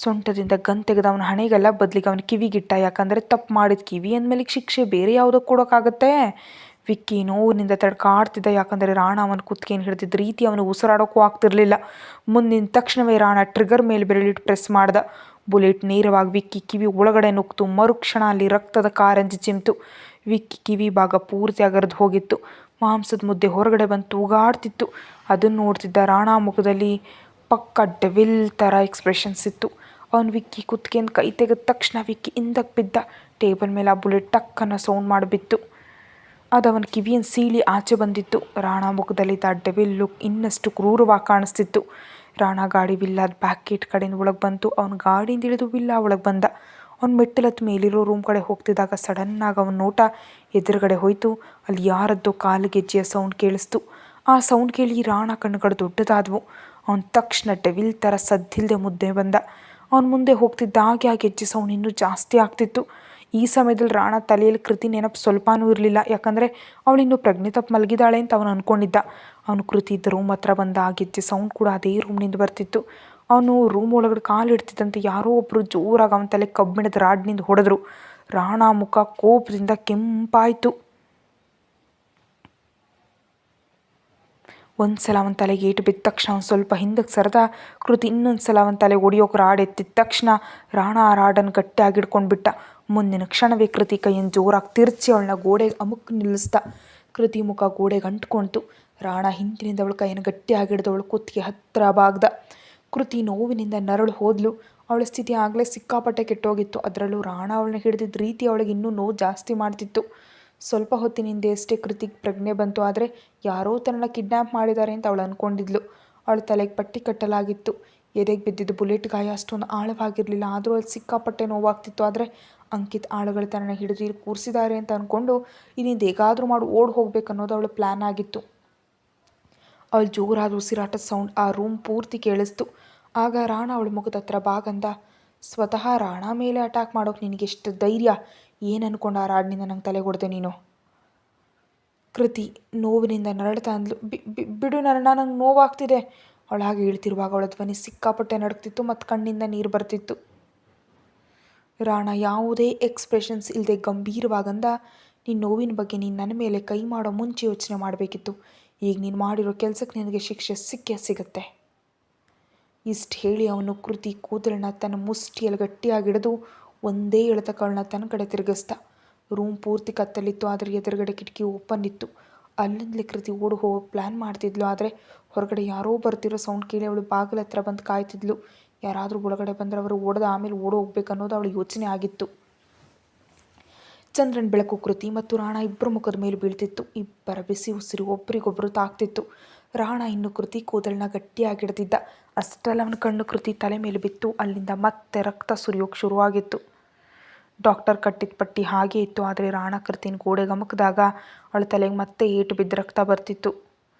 ಸೊಂಟದಿಂದ ಗನ್ ತೆಗೆದ ಅವನ ಹಣೆಗೆಲ್ಲ ಬದಲಿಗೆ ಅವನ ಕಿವಿಗಿಟ್ಟ. ಯಾಕಂದರೆ ತಪ್ಪು ಮಾಡಿದ ಕಿವಿ ಅಂದಮೇಲೆ ಶಿಕ್ಷೆ ಬೇರೆ ಯಾವುದಕ್ಕೆ ಕೊಡೋಕ್ಕಾಗತ್ತೆ? ವಿಕ್ಕಿ ನೋವಿನಿಂದ ತಡ್ಕಾಡ್ತಿದ್ದ. ಯಾಕಂದರೆ ರಾಣಾ ಅವನ ಕುತ್ತಿಗೆನ ಹಿಡಿದಿದ್ದ ರೀತಿ ಅವನಿಗೆ ಉಸಿರಾಡೋಕ್ಕೂ ಆಗ್ತಿರ್ಲಿಲ್ಲ. ಮುಂದಿನ ತಕ್ಷಣವೇ ರಾಣಾ ಟ್ರಿಗರ್ ಮೇಲೆ ಬೆರಳಿಟ್ಟು ಪ್ರೆಸ್ ಮಾಡ್ದ. ಬುಲೆಟ್ ನೇರವಾಗಿ ವಿಕ್ಕಿ ಕಿವಿ ಒಳಗಡೆ ನುಗ್ತು. ಮರುಕ್ಷಣ ಅಲ್ಲಿ ರಕ್ತದ ಕಾರಂಜಿ ಚಿಮ್ತು. ವಿಕ್ಕಿ ಕಿವಿ ಭಾಗ ಪೂರ್ತಿ ಅಗರ್ದು ಹೋಗಿತ್ತು. ಮಾಂಸದ ಮುದ್ದೆ ಹೊರಗಡೆ ಬಂದು ತೂಗಾಡ್ತಿತ್ತು. ಅದನ್ನು ನೋಡ್ತಿದ್ದ ರಾಣಾ ಮುಖದಲ್ಲಿ ಪಕ್ಕ ಡೆವಿಲ್ ಥರ ಎಕ್ಸ್ಪ್ರೆಷನ್ಸ್ ಇತ್ತು. ಅವನು ವಿಕ್ಕಿ ಕುತ್ತಿಗೆಯಿಂದ ಕೈ ತೆಗೆದ ತಕ್ಷಣ ವಿಕ್ಕಿ ಹಿಂದಕ್ಕೆ ಬಿದ್ದ. ಟೇಬಲ್ ಮೇಲೆ ಆ ಬುಲೆಟ್ ಟಕ್ಕನ್ನು ಸೌಂಡ್ ಮಾಡಿಬಿತ್ತು. ಅದು ಅವನ ಕಿವಿಯನ್ನು ಸೀಳಿ ಆಚೆ ಬಂದಿತ್ತು. ರಾಣಾ ಮುಖದಲ್ಲಿದ್ದ ಡೆವಿಲ್ ಲುಕ್ ಇನ್ನಷ್ಟು ಕ್ರೂರವಾಗಿ ಕಾಣಿಸ್ತಿತ್ತು. ರಾಣಾ ಗಾಡಿ ವಿಲ್ಲಾದ ಬ್ಯಾಕ್ ಗೇಟ್ ಕಡೆಯಿಂದ ಒಳಗೆ ಬಂತು. ಅವನ ಗಾಡಿಯಿಂದ ಇಳಿದು ವಿಲ್ಲಾ ಒಳಗೆ ಬಂದ. ಅವ್ನು ಮೆಟ್ಟಲತ್ತು ಮೇಲಿರೋ ರೂಮ್ ಕಡೆ ಹೋಗ್ತಿದ್ದಾಗ ಸಡನ್ನಾಗಿ ಅವನ ನೋಟ ಎದುರುಗಡೆ ಹೋಯಿತು. ಅಲ್ಲಿ ಯಾರದ್ದೋ ಕಾಲುಗೆಜ್ಜೆಯ ಸೌಂಡ್ ಕೇಳಿಸ್ತು. ಆ ಸೌಂಡ್ ಕೇಳಿ ರಾಣಾ ಕಣ್ಣುಗಳು ದೊಡ್ಡದಾದವು. ಅವನು ತಕ್ಷಣ ಡೆವಿಲ್ ಥರ ಸದ್ದಿಲ್ಲದೆ ಮುದ್ದೆ ಬಂದ. ಅವನ ಮುಂದೆ ಹೋಗ್ತಿದ್ದಾಗೆ ಆ ಗೆಜ್ಜೆ ಸೌಂಡ್ ಇನ್ನೂ ಜಾಸ್ತಿ ಆಗ್ತಿತ್ತು. ಈ ಸಮಯದಲ್ಲಿ ರಾಣಾ ತಲೆಯಲ್ಲಿ ಕೃತಿ ನೆನಪು ಸ್ವಲ್ಪನೂ ಇರಲಿಲ್ಲ. ಯಾಕಂದರೆ ಅವಳಿನ್ನೂ ಪ್ರಜ್ಞೆ ತಪ್ಪು ಮಲಗಿದಾಳೆ ಅಂತ ಅವನು ಅಂದ್ಕೊಂಡಿದ್ದ. ಅವನು ಕೃತಿ ಇದ್ದ ರೂಮ್ ಹತ್ರ ಬಂದ. ಆ ಗೆಜ್ಜೆ ಸೌಂಡ್ ಕೂಡ ಅದೇ ರೂಮ್ನಿಂದ ಬರ್ತಿತ್ತು. ಅವನು ರೂಮ್ ಒಳಗಡೆ ಕಾಲು ಇಡ್ತಿದ್ದಂತೆ ಯಾರೋ ಒಬ್ಬರು ಜೋರಾಗಿ ಅವನ ತಲೆ ಕಬ್ಬಿಣದ ರಾಡ್ನಿಂದ ಹೊಡೆದ್ರು. ರಾಣಾ ಮುಖ ಕೋಪದಿಂದ ಕೆಂಪಾಯಿತು. ಒಂದು ಸಲ ಅವನ ತಲೆಗೆ ಏಟು ಬಿದ್ದ ತಕ್ಷಣ ಅವನು ಸ್ವಲ್ಪ ಹಿಂದಕ್ಕೆ ಸರದ. ಕೃತಿ ಇನ್ನೊಂದು ಸಲ ಅವನ ತಲೆಗೆ ಹೊಡಿಯೋಕೆ ರಾಡ್ ಎತ್ತಿದ ತಕ್ಷಣ ರಾಣಾ ಆ ರಾಡನ್ನು ಗಟ್ಟಿಯಾಗಿ ಹಿಡ್ಕೊಂಡು ಬಿಟ್ಟ. ಮುಂದಿನ ಕ್ಷಣವೇ ಕೃತಿ ಕೈಯನ್ನು ಜೋರಾಗಿ ತಿರ್ಚಿ ಅವಳನ್ನ ಗೋಡೆಗೆ ಅಮುಕ್ ನಿಲ್ಲಿಸ್ದ. ಕೃತಿ ಮುಖ ಗೋಡೆಗೆ ಅಂಟ್ಕೊಳ್ತು. ರಾಣಾ ಹಿಂದಿನಿಂದ ಅವಳ ಕೈಯನ್ನು ಗಟ್ಟಿಯಾಗಿ ಹಿಡಿದು ಅವಳು ಕುತ್ತಿಗೆ ಹತ್ತಿರ ಬಾಗ್ದ. ಕೃತಿ ನೋವಿನಿಂದ ನರಳು ಹೋದ್ಲು. ಅವಳ ಸ್ಥಿತಿ ಆಗಲೇ ಸಿಕ್ಕಾಪಟ್ಟೆ ಕೆಟ್ಟೋಗಿತ್ತು. ಅದರಲ್ಲೂ ರಾಣಾ ಅವಳನ್ನ ಹಿಡಿದಿದ್ದ ರೀತಿ ಅವಳಿಗೆ ಇನ್ನೂ ನೋವು ಜಾಸ್ತಿ ಮಾಡ್ತಿತ್ತು. ಸ್ವಲ್ಪ ಹೊತ್ತಿನಿಂದ ಅಷ್ಟೇ ಕೃತಿಗೆ ಪ್ರಜ್ಞೆ ಬಂತು. ಆದರೆ ಯಾರೋ ತನ್ನನ್ನು ಕಿಡ್ನ್ಯಾಪ್ ಮಾಡಿದ್ದಾರೆ ಅಂತ ಅವಳು ಅಂದ್ಕೊಂಡಿದ್ಲು. ಅವಳ ತಲೆಗೆ ಪಟ್ಟಿ ಕಟ್ಟಲಾಗಿತ್ತು. ಎದೆಗೆ ಬಿದ್ದಿದ್ದು ಬುಲೆಟ್ ಗಾಯ ಅಷ್ಟೊಂದು ಆಳವಾಗಿರಲಿಲ್ಲ. ಆದರೂ ಅಲ್ಲಿ ಸಿಕ್ಕಾಪಟ್ಟೆ ನೋವಾಗ್ತಿತ್ತು. ಆದರೆ ಅಂಕಿತ್ ಆಳುಗಳು ತನ್ನನ್ನು ಹಿಡಿದು ಇಲ್ಲಿ ಕೂರಿಸಿದ್ದಾರೆ ಅಂತ ಅಂದ್ಕೊಂಡು ಇಲ್ಲಿಂದ ಹೇಗಾದರೂ ಮಾಡಿ ಓಡಿ ಹೋಗ್ಬೇಕು ಅನ್ನೋದು ಅವಳ ಪ್ಲ್ಯಾನ್ ಆಗಿತ್ತು. ಅವಳು ಜೋರಾದ ಉಸಿರಾಟದ ಸೌಂಡ್ ಆ ರೂಮ್ ಪೂರ್ತಿ ಕೇಳಿಸ್ತು. ಆಗ ರಾಣಾ ಅವಳ ಮುಖದ ಹತ್ರ ಬಾಗಂದ. ಸ್ವತಃ ರಾಣಾ ಮೇಲೆ ಅಟ್ಯಾಕ್ ಮಾಡೋಕೆ ನಿನಗೆಷ್ಟು ಧೈರ್ಯ? ಏನು ಅಂದ್ಕೊಂಡು ಆ ರಾಡ್ನಿಂದ ನಂಗೆ ತಲೆ ಹೊಡೆದೆ ನೀನು? ಕೃತಿ ನೋವಿನಿಂದ ನರಳ್ತಾ ಅಂದ್ಲು. ಬಿಡು ನನ್ನ, ನಂಗೆ ನೋವಾಗ್ತಿದೆ. ಅವಳು ಹಾಗೆ ಹೇಳ್ತಿರುವಾಗ ಅವಳ ಧ್ವನಿ ಸಿಕ್ಕಾಪಟ್ಟೆ ನಡುಕ್ತಿತ್ತು ಮತ್ತು ಕಣ್ಣಿಂದ ನೀರು ಬರ್ತಿತ್ತು. ರಾಣಾ ಯಾವುದೇ ಎಕ್ಸ್ಪ್ರೆಷನ್ಸ್ ಇಲ್ಲದೆ ಗಂಭೀರವಾಗಂದ, ನಿನ್ನ ನೋವಿನ ಬಗ್ಗೆ ನೀನು ನನ್ನ ಮೇಲೆ ಕೈ ಮಾಡೋ ಮುಂಚೆ ಯೋಚನೆ ಮಾಡಬೇಕಿತ್ತು. ಈಗ ನೀನು ಮಾಡಿರೋ ಕೆಲಸಕ್ಕೆ ನಿನಗೆ ಶಿಕ್ಷೆ ಸಿಕ್ಕೇ ಸಿಗುತ್ತೆ. ಇಷ್ಟು ಹೇಳಿ ಅವನು ಕೃತಿ ಕೂದಲನ್ನ ತನ್ನ ಮುಷ್ಟಿಯಲ್ಲಿ ಗಟ್ಟಿಯಾಗಿ ಹಿಡಿದು ಒಂದೇ ಎಳೆತಗಳನ್ನ ತನ್ನ ಕಡೆ ತಿರುಗಿಸ್ದ. ರೂಮ್ ಪೂರ್ತಿ ಕತ್ತಲಿತ್ತು. ಆದರೆ ಎದುರುಗಡೆ ಕಿಟಕಿ ಓಪನ್ ಇತ್ತು. ಅಲ್ಲಿಂದಲೇ ಕೃತಿ ಓಡಿ ಹೋಗೋಕೆ ಪ್ಲ್ಯಾನ್ ಮಾಡ್ತಿದ್ಲು. ಆದರೆ ಹೊರಗಡೆ ಯಾರೋ ಬರ್ತಿರೋ ಸೌಂಡ್ ಕೇಳಿ ಅವಳು ಬಾಗಿಲ ಹತ್ರ ಬಂದು ಕಾಯ್ತಿದ್ಲು. ಯಾರಾದರೂ ಒಳಗಡೆ ಬಂದರೆ ಅವರು ಓಡೋದು ಆಮೇಲೆ ಓಡಿ ಹೋಗ್ಬೇಕು ಅನ್ನೋದು ಅವಳ ಯೋಚನೆ ಆಗಿತ್ತು. ಚಂದ್ರನ ಬೆಳಕು ಕೃತಿ ಮತ್ತು ರಾಣಾ ಇಬ್ಬರ ಮುಖದ ಮೇಲೆ ಬೀಳ್ತಿತ್ತು. ಇಬ್ಬರ ಬಿಸಿ ಉಸಿರು ಒಬ್ಬರಿಗೊಬ್ಬರು ತಾಕ್ತಿತ್ತು. ರಾಣಾ ಇನ್ನು ಕೃತಿ ಕೂದಲನ್ನ ಗಟ್ಟಿಯಾಗಿ ಹಿಡಿದಿದ್ದ. ಅಷ್ಟರಲ್ಲಿ ಅವನ ಕಣ್ಣು ಕೃತಿ ತಲೆ ಮೇಲೆ ಬಿತ್ತು. ಅಲ್ಲಿಂದ ಮತ್ತೆ ರಕ್ತ ಸುರಿಯೋಕೆ ಶುರುವಾಗಿತ್ತು. ಡಾಕ್ಟರ್ ಕಟ್ಟಿದ ಪಟ್ಟಿ ಹಾಗೇ ಇತ್ತು. ಆದರೆ ರಾಣಾ ಕೃತಿನ ಗೋಡೆಗೆ ಅಮುಕಿದಾಗ ಅವಳ ತಲೆಗೆ ಮತ್ತೆ ಏಟು ಬಿದ್ದು ರಕ್ತ ಬರ್ತಿತ್ತು.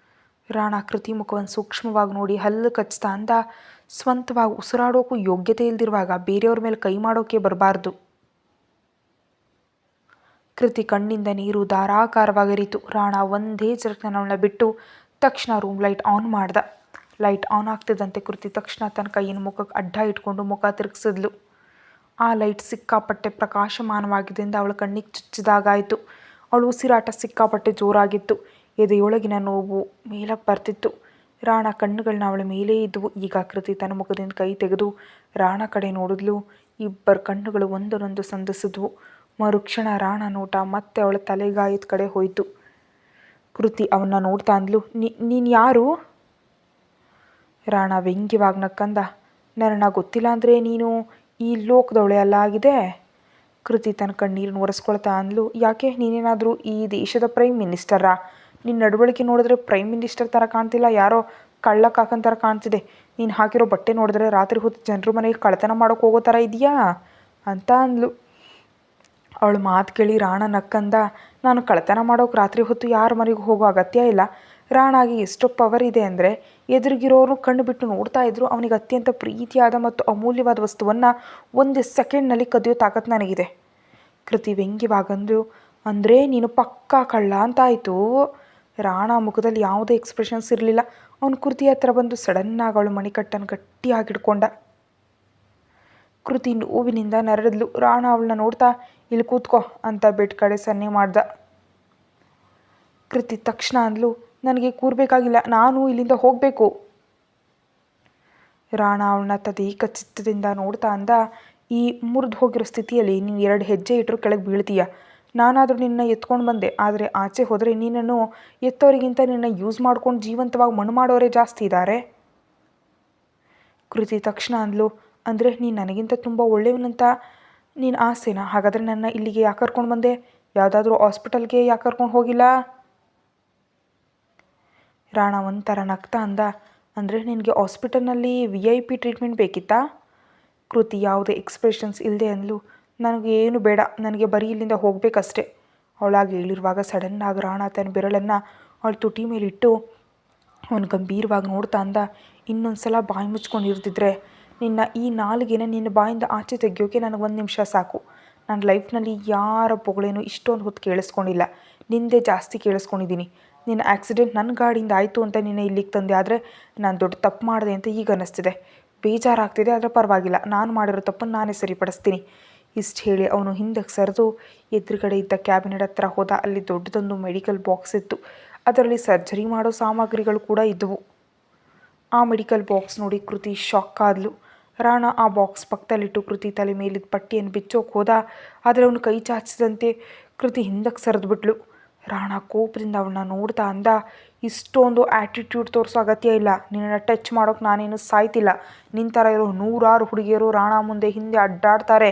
ರಾಣಾ ಕೃತಿ ಮುಖವನ್ನು ಸೂಕ್ಷ್ಮವಾಗಿ ನೋಡಿ ಹಲ್ಲು ಕಚ್ತಾ ಅಂದ, ಸ್ವಂತವಾಗಿ ಉಸಿರಾಡೋಕ್ಕೂ ಯೋಗ್ಯತೆ ಇಲ್ದಿರುವಾಗ ಬೇರೆಯವ್ರ ಮೇಲೆ ಕೈ ಮಾಡೋಕೆ ಬರಬಾರ್ದು. ಕೃತಿ ಕಣ್ಣಿಂದ ನೀರು ಧಾರಾಕಾರವಾಗಿರಿತು. ರಾಣಾ ಒಂದೇ ಜರಕ್ನ ಅವಳನ್ನ ಬಿಟ್ಟು ತಕ್ಷಣ ರೂಮ್ ಲೈಟ್ ಆನ್ ಮಾಡ್ದ. ಲೈಟ್ ಆನ್ ಆಗ್ತಿದ್ದಂತೆ ಕೃತಿ ತಕ್ಷಣ ತನ್ನ ಕೈಯನ್ನು ಮುಖಕ್ಕೆ ಅಡ್ಡ ಇಟ್ಕೊಂಡು ಮುಖ ತಿರುಗಿಸಿದ್ಲು. ಆ ಲೈಟ್ ಸಿಕ್ಕಾಪಟ್ಟೆ ಪ್ರಕಾಶಮಾನವಾಗಿದ್ದರಿಂದ ಅವಳ ಕಣ್ಣಿಗೆ ಚುಚ್ಚಿದಾಗಾಯಿತು. ಅವಳ ಉಸಿರಾಟ ಸಿಕ್ಕಾಪಟ್ಟೆ ಜೋರಾಗಿತ್ತು. ಎದೆಯೊಳಗಿನ ನೋವು ಮೇಲಕ್ಕೆ ಬರ್ತಿತ್ತು. ರಾಣ ಕಣ್ಣುಗಳನ್ನ ಅವಳ ಮೇಲೇ ಇದ್ದವು. ಈಗ ಕೃತಿ ತನ್ನ ಮುಖದಿಂದ ಕೈ ತೆಗೆದು ರಾಣ ಕಡೆ ನೋಡಿದ್ಲು. ಇಬ್ಬರ ಕಣ್ಣುಗಳು ಒಂದರೊಂದು ಸಂಧಿಸಿದ್ವು. ಮರುಕ್ಷಣ ರಾಣ ನೋಟ ಮತ್ತೆ ಅವಳ ತಲೆಗಾಯದ ಕಡೆ ಹೋಯಿತು. ಕೃತಿ ಅವನ್ನ ನೋಡ್ತಾ ಅಂದ್ಲು, ನೀನು ಯಾರು? ರಾಣ ವ್ಯಂಗ್ಯವಾಗಿ ನಕ್ಕಂದ, ನನ್ನ ಗೊತ್ತಿಲ್ಲ ಅಂದರೆ ನೀನು ಈ ಲೋಕದವಳೆ ಅಲ್ಲ ಆಗಿದೆ. ಕೃತಿ ತನ್ನ ಕಣ್ಣೀರನ್ನು ಒರೆಸ್ಕೊಳ್ತಾ ಅಂದ್ಲು, ಯಾಕೆ, ನೀನೇನಾದರೂ ಈ ದೇಶದ ಪ್ರೈಮ್ ಮಿನಿಸ್ಟರಾ? ನಿನ್ನ ನಡವಳಿಕೆ ನೋಡಿದ್ರೆ ಪ್ರೈಮ್ ಮಿನಿಸ್ಟರ್ ಥರ ಕಾಣ್ತಿಲ್ಲ, ಯಾರೋ ಕಳ್ಳ ಕಾಕನ ಥರ ಕಾಣ್ತಿದೆ. ನೀನು ಹಾಕಿರೋ ಬಟ್ಟೆ ನೋಡಿದ್ರೆ ರಾತ್ರಿ ಹೊತ್ತು ಜನರ ಮನೆಗೆ ಕಳ್ಳತನ ಮಾಡೋಕೆ ಹೋಗೋ ಥರ ಇದೆಯಾ ಅಂತ ಅಂದ್ಲು. ಅವಳು ಮಾತು ಕೇಳಿ ರಾಣ ನಕ್ಕಂದ, ನಾನು ಕಳ್ಳತನ ಮಾಡೋಕೆ ರಾತ್ರಿ ಹೊತ್ತು ಯಾರ ಮನೆಗೂ ಹೋಗೋ ಅಗತ್ಯ ಇಲ್ಲ. ರಾಣಾಗಿ ಎಷ್ಟೋ ಪವರ್ ಇದೆ ಅಂದರೆ ಎದುರಿಗಿರೋರು ಕಣ್ಣು ಬಿಟ್ಟು ನೋಡ್ತಾ ಇದ್ರು ಅವನಿಗೆ ಅತ್ಯಂತ ಪ್ರೀತಿಯಾದ ಮತ್ತು ಅಮೂಲ್ಯವಾದ ವಸ್ತುವನ್ನು ಒಂದು ಸೆಕೆಂಡ್ನಲ್ಲಿ ಕದಿಯೋ ತಾಕತ್ತು ನನಗಿದೆ. ಕೃತಿ ವ್ಯಂಗ್ಯವಾಗಂದು, ಅಂದರೆ ನೀನು ಪಕ್ಕಾ ಕಳ್ಳ ಅಂತಾಯಿತು. ರಾಣ ಮುಖದಲ್ಲಿ ಯಾವುದೇ ಎಕ್ಸ್ಪ್ರೆಷನ್ಸ್ ಇರಲಿಲ್ಲ. ಅವನು ಕೃತಿ ಹತ್ರ ಬಂದು ಸಡನ್ನಾಗಿ ಅವಳು ಮಣಿಕಟ್ಟನ್ನು ಗಟ್ಟಿಯಾಗಿ ಹಿಡ್ಕೊಂಡ. ಕೃತಿ ನೋವಿನಿಂದ ನರಳಿದ್ಲು. ರಾಣ ಅವಳನ್ನ ನೋಡ್ತಾ, ಇಲ್ಲಿ ಕೂತ್ಕೋ ಅಂತ ಬೆಡ್ ಕಡೆ ಸನ್ನೆ ಮಾಡ್ದ. ಕೃತಿ ತಕ್ಷಣ ಅಂದ್ಲು, ನನಗೆ ಕೂರಬೇಕಾಗಿಲ್ಲ, ನಾನು ಇಲ್ಲಿಂದ ಹೋಗಬೇಕು. ರಾಣ ಅವಳನ್ನ ತದೇಕ ಚಿತ್ತದಿಂದ ನೋಡ್ತಾ ಅಂದ, ಈ ಮುರಿದು ಹೋಗಿರೋ ಸ್ಥಿತಿಯಲ್ಲಿ ನೀನು 2 ಹೆಜ್ಜೆ ಇಟ್ಟರು ಕೆಳಗೆ ಬೀಳ್ತೀಯ. ನಾನಾದರೂ ನಿನ್ನ ಎತ್ಕೊಂಡು ಬಂದೆ, ಆದರೆ ಆಚೆ ಹೋದರೆ ನೀನನ್ನು ಎತ್ತೋರಿಗಿಂತ ನಿನ್ನ ಯೂಸ್ ಮಾಡ್ಕೊಂಡು ಜೀವಂತವಾಗಿ ಮಣ್ಣು ಮಾಡೋರೇ ಜಾಸ್ತಿ ಇದ್ದಾರೆ. ಕೃತಿ ತಕ್ಷಣ ಅಂದ್ಲು, ಅಂದರೆ ನೀನು ನನಗಿಂತ ತುಂಬ ಒಳ್ಳೆಯವನಂತ ನೀನು ಆಸೆನಾ? ಹಾಗಾದರೆ ನನ್ನ ಇಲ್ಲಿಗೆ ಯಾಕೆ ಕರ್ಕೊಂಡು ಬಂದೆ? ಯಾವುದಾದ್ರೂ ಹಾಸ್ಪಿಟಲ್ಗೆ ಯಾಕೆ ಕರ್ಕೊಂಡು ಹೋಗಿಲ್ಲ? ರಾಣ ಒಂಥರ ನಗ್ತಾ ಅಂದ, ಅಂದರೆ ನಿನಗೆ ಹಾಸ್ಪಿಟಲ್ನಲ್ಲಿ VIP ಟ್ರೀಟ್ಮೆಂಟ್ ಬೇಕಿತ್ತಾ? ಕೃತಿ ಯಾವುದೇ ಎಕ್ಸ್ಪ್ರೆಷನ್ಸ್ ಇಲ್ಲದೆ ಅಂದ್ಲು, ನನಗೇನು ಬೇಡ, ನನಗೆ ಬರೀ ಇಲ್ಲಿಂದ ಹೋಗಬೇಕಷ್ಟೆ. ಅವಳಾಗಿ ಹೇಳಿರುವಾಗ ಸಡನ್ನಾಗಿ ರಾಣ ತನ್ನ ಬೆರಳನ್ನು ಅವಳ ತುಟಿ ಮೇಲಿಟ್ಟು ಅವನು ಗಂಭೀರವಾಗಿ ನೋಡ್ತಾ ಅಂದ, ಇನ್ನೊಂದು ಸಲ ಬಾಯಿ ಮುಚ್ಕೊಂಡು ಇರ್ತಿದ್ರೆ ನಿನ್ನ ಈ ನಾಲಿಗೆನ ನಿನ್ನ ಬಾಯಿಂದ ಆಚೆ ತೆಗಿಯೋಕೆ ನನಗೆ 1 ನಿಮಿಷ ಸಾಕು. ನನ್ನ ಲೈಫ್ನಲ್ಲಿ ಯಾರ ಪೊಗಳೇನು ಇಷ್ಟೊಂದು ಹೊತ್ತು ಕೇಳಿಸ್ಕೊಂಡಿಲ್ಲ, ನಿಂದೆ ಜಾಸ್ತಿ ಕೇಳಿಸ್ಕೊಂಡಿದ್ದೀನಿ. ನಿನ್ನ ಆಕ್ಸಿಡೆಂಟ್ ನನ್ನ ಗಾಡಿಯಿಂದ ಆಯಿತು ಅಂತ ನಿನ್ನೆ ಇಲ್ಲಿಗೆ ತಂದೆ, ಆದರೆ ನಾನು ದೊಡ್ಡ ತಪ್ಪು ಮಾಡಿದೆ ಅಂತ ಈಗ ಅನ್ನಿಸ್ತಿದೆ. ಬೇಜಾರಾಗ್ತಿದೆ, ಆದರೆ ಪರವಾಗಿಲ್ಲ, ನಾನು ಮಾಡಿರೋ ತಪ್ಪನ್ನು ನಾನೇ ಸರಿಪಡಿಸ್ತೀನಿ. ಇಷ್ಟು ಹೇಳಿ ಅವನು ಹಿಂದಕ್ಕೆ ಸರಿದು ಎದುರುಗಡೆ ಇದ್ದ ಕ್ಯಾಬಿನೆಟ್ ಹತ್ರ ಹೋದ. ಅಲ್ಲಿ ದೊಡ್ಡದೊಂದು ಮೆಡಿಕಲ್ ಬಾಕ್ಸ್ ಇತ್ತು. ಅದರಲ್ಲಿ ಸರ್ಜರಿ ಮಾಡೋ ಸಾಮಗ್ರಿಗಳು ಕೂಡ ಇದ್ದವು. ಆ ಮೆಡಿಕಲ್ ಬಾಕ್ಸ್ ನೋಡಿ ಕೃತಿ ಶಾಕ್ ಆದ್ಲು. ರಾಣ ಆ ಬಾಕ್ಸ್ ಪಕ್ಕದಲ್ಲಿಟ್ಟು ಕೃತಿ ತಲೆ ಮೇಲಿದ್ದ ಪಟ್ಟಿಯನ್ನು ಬಿಚ್ಚೋಕೆ ಹೋದ. ಆದರೆ ಅವನು ಕೈ ಚಾಚಿದಂತೆ ಕೃತಿ ಹಿಂದಕ್ಕೆ ಸರಿದ್ಬಿಟ್ಲು. ರಾಣ ಕೋಪದಿಂದ ಅವಳನ್ನ ನೋಡ್ತಾ ಅಂದ, ಇಷ್ಟೊಂದು ಆ್ಯಟಿಟ್ಯೂಡ್ ತೋರಿಸೋ ಅಗತ್ಯ ಇಲ್ಲ. ನಿನ್ನನ್ನು ಟಚ್ ಮಾಡೋಕೆ ನಾನೇನು ಸಾಯ್ತಿಲ್ಲ. ನಿನ್ನ ಥರ ಇರೋ 100 ಹುಡುಗಿಯರು ರಾಣ ಮುಂದೆ ಹಿಂದೆ ಅಡ್ಡಾಡ್ತಾರೆ,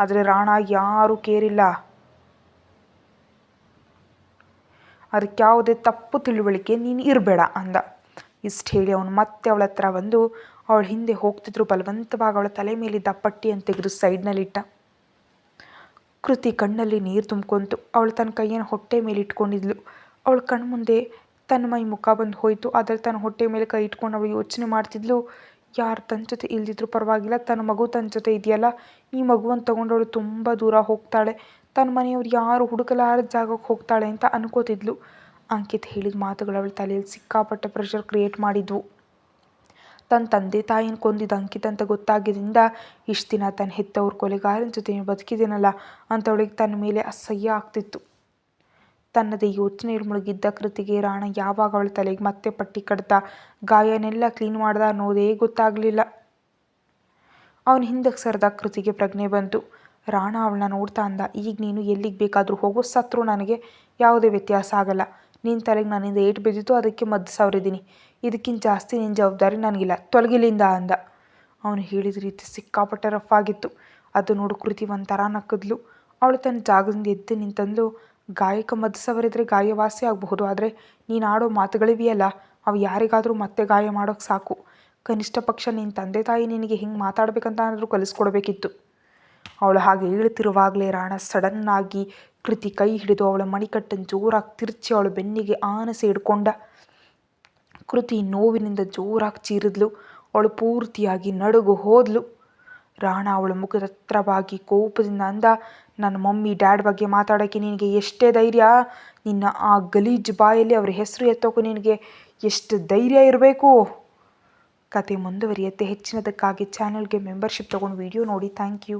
ಆದರೆ ರಾಣ ಯಾರೂ ಕೇರಿಲ್ಲ. ಅದಕ್ಕೆ ಯಾವುದೇ ತಪ್ಪು ತಿಳುವಳಿಕೆ ನೀನು ಇರಬೇಡ ಅಂದ. ಇಷ್ಟು ಹೇಳಿ ಅವನು ಮತ್ತೆ ಅವಳ ಹತ್ರ ಬಂದು ಅವಳ ಹಿಂದೆ ಹೋಗ್ತಿದ್ರು ಬಲವಂತವಾಗಿ ಅವಳ ತಲೆ ಮೇಲಿದ್ದ ಪಟ್ಟಿಯನ್ನು ತೆಗೆದು ಸೈಡ್ನಲ್ಲಿಟ್ಟ. ಕೃತಿ ಕಣ್ಣಲ್ಲಿ ನೀರು ತುಂಬ್ಕೊಂತು. ಅವಳು ತನ್ನ ಕೈಯನ್ನು ಹೊಟ್ಟೆ ಮೇಲೆ ಇಟ್ಕೊಂಡಿದ್ಲು. ಅವಳ ಕಣ್ಮುಂದೆ ತನ್ನ ಮೈ ಮುಖ ಬಂದು ಹೋಯಿತು. ಆದರೆ ತನ್ನ ಹೊಟ್ಟೆ ಮೇಲೆ ಕೈ ಇಟ್ಕೊಂಡು ಅವಳು ಯೋಚನೆ ಮಾಡ್ತಿದ್ಲು, ಯಾರು ತನ್ನ ಜೊತೆ ಇಲ್ದಿದ್ರೂ ಪರವಾಗಿಲ್ಲ, ತನ್ನ ಮಗು ತನ್ನ ಜೊತೆ ಇದೆಯಲ್ಲ, ಈ ಮಗುವನ್ನು ತೊಗೊಂಡವಳು ತುಂಬ ದೂರ ಹೋಗ್ತಾಳೆ, ತನ್ನ ಮನೆಯವ್ರು ಯಾರು ಹುಡುಕಲಾರದ ಜಾಗಕ್ಕೆ ಹೋಗ್ತಾಳೆ ಅಂತ ಅನ್ಕೋತಿದ್ಲು. ಅಂಕಿತ್ ಹೇಳಿದ ಮಾತುಗಳು ಅವಳ ತಲೆಯಲ್ಲಿ ಸಿಕ್ಕಾಪಟ್ಟೆ ಪ್ರೆಷರ್ ಕ್ರಿಯೇಟ್ ಮಾಡಿದ್ವು. ತನ್ನ ತಂದೆ ತಾಯಿನ ಕೊಂದಿದ್ದ ಅಂಕಿತ್ ಅಂತ ಗೊತ್ತಾಗಿದ್ದರಿಂದ ಇಷ್ಟು ದಿನ ತನ್ನ ಹೆತ್ತವ್ರ ಕೊಲೆಗಾರನ ಜೊತೆ ಬದುಕಿದ್ದೀನಲ್ಲ ಅಂತ ಅವಳಿಗೆ ತನ್ನ ಮೇಲೆ ಅಸಹ್ಯ ಆಗ್ತಿತ್ತು. ತನ್ನದೇ ಯೋಚನೆಯಲ್ಲಿ ಮುಳುಗಿದ್ದ ಕೃತಿಗೆ ರಾಣ ಯಾವಾಗ ಅವಳ ತಲೆಗೆ ಮತ್ತೆ ಪಟ್ಟಿ ಕಡ್ತಾ ಗಾಯನೆಲ್ಲ ಕ್ಲೀನ್ ಮಾಡ್ದ ಅನ್ನೋದೇ ಗೊತ್ತಾಗಲಿಲ್ಲ. ಅವನ ಹಿಂದಕ್ಕೆ ಸರಿದಾಗ ಕೃತಿಗೆ ಪ್ರಜ್ಞೆ ಬಂತು. ರಾಣ ಅವಳನ್ನ ನೋಡ್ತಾ ಅಂದ, ಈಗ ನೀನು ಎಲ್ಲಿಗೆ ಬೇಕಾದರೂ ಹೋಗೋ, ಸತ್ರು ನನಗೆ ಯಾವುದೇ ವ್ಯತ್ಯಾಸ ಆಗಲ್ಲ. ನಿನ್ನ ತಲೆಗೆ ನನ್ನಿಂದ ಏಟು ಬಿದ್ದಿತ್ತು, ಅದಕ್ಕೆ ಮದ್ದು ಸವರಿದ್ದೀನಿ. ಇದಕ್ಕಿಂತ ಜಾಸ್ತಿ ನಿನ್ನ ಜವಾಬ್ದಾರಿ ನನಗಿಲ್ಲ, ತೊಲಗಿಲಿಂದ ಅಂದ. ಅವನು ಹೇಳಿದ ರೀತಿ ಸಿಕ್ಕಾಪಟ್ಟೆ ರಫ್ ಆಗಿತ್ತು. ಅದು ನೋಡು ಕೃತಿ ಒಂಥರ ನಕ್ಕದ್ಲು. ಅವಳು ತನ್ನ ಜಾಗದಿಂದ ಎದ್ದು ನಿಂತಂದ್ಲು, ಗಾಯಕ್ಕೆ ಮದ್ದು ಸವರಿದ್ರೆ ಗಾಯ ವಾಸಿ ಆಗಬಹುದು, ಆದರೆ ನೀನು ಆಡೋ ಮಾತುಗಳಿವೆಯಲ್ಲ ಅವು ಯಾರಿಗಾದರೂ ಮತ್ತೆ ಗಾಯ ಮಾಡೋಕ್ಕೆ ಸಾಕು. ಕನಿಷ್ಠ ಪಕ್ಷ ನಿನ್ನ ತಂದೆ ತಾಯಿ ನಿನಗೆ ಹಿಂಗೆ ಮಾತಾಡಬೇಕಂತ ಆದರೂ ಕಲಿಸ್ಕೊಡ್ಬೇಕಿತ್ತು. ಅವಳು ಹಾಗೆ ಹೇಳ್ತಿರುವಾಗಲೇ ರಾಣ ಸಡನ್ನಾಗಿ ಕೃತಿ ಕೈ ಹಿಡಿದು ಅವಳ ಮಣಿಕಟ್ಟನ್ನು ಜೋರಾಗಿ ತಿರ್ಚಿ ಅವಳ ಬೆನ್ನಿಗೆ ಆನಸೆ ಹಿಡ್ಕೊಂಡ. ಕೃತಿ ನೋವಿನಿಂದ ಜೋರಾಗಿ ಚೀರಿದ್ಲು. ಅವಳು ಪೂರ್ತಿಯಾಗಿ ನಡುಗು ಹೋದ್ಲು. ರಾಣ ಅವಳ ಮುಖದ ಹತ್ರವಾಗಿ ಕೋಪದಿಂದ ಅಂದ, ನನ್ನ ಮಮ್ಮಿ ಡ್ಯಾಡ್ ಬಗ್ಗೆ ಮಾತಾಡೋಕ್ಕೆ ನಿನಗೆ ಎಷ್ಟೇ ಧೈರ್ಯ? ನಿನ್ನ ಆ ಗಲೀಜು ಬಾಯಲ್ಲಿ ಅವ್ರ ಹೆಸರು ಎತ್ತೋಕ್ಕೂ ನಿನಗೆ ಎಷ್ಟು ಧೈರ್ಯ ಇರಬೇಕು? ಕತೆ ಮುಂದುವರಿಯುತ್ತೆ. ಹೆಚ್ಚಿನದಕ್ಕಾಗಿ ಚಾನಲ್ಗೆ ಮೆಂಬರ್ಶಿಪ್ ತೊಗೊಂಡು ವಿಡಿಯೋ ನೋಡಿ. Thank you.